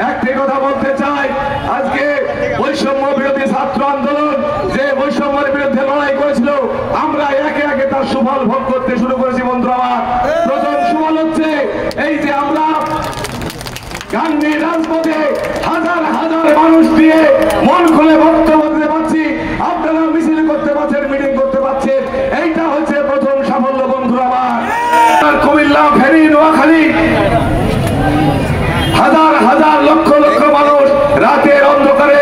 একটি কথা বলতে চাই, আজকে বৈষম্য বিরোধী ছাত্র আন্দোলন যে বৈষম্যের বিরুদ্ধে লড়াই করেছিল, আমরা একে একে তার সুফল ভোগ করতে শুরু করেছি। বন্ধু আমার, প্রথম সুফল হচ্ছে এই যে আমরা গান্ধীর রাজপথে হাজার হাজার মানুষ দিয়ে মন খুলে বক্তব্য দিতে পারছি, আপনারা মিছিল করতে পারছেন, মিটিং করতে পারছেন, এইটা হচ্ছে প্রথম সাফল্য। বন্ধু আমার, কুমিল্লা, ফেনী, নোয়াখালী হাজার হাজার লক্ষ লক্ষ মানুষ রাতের অন্ধকারে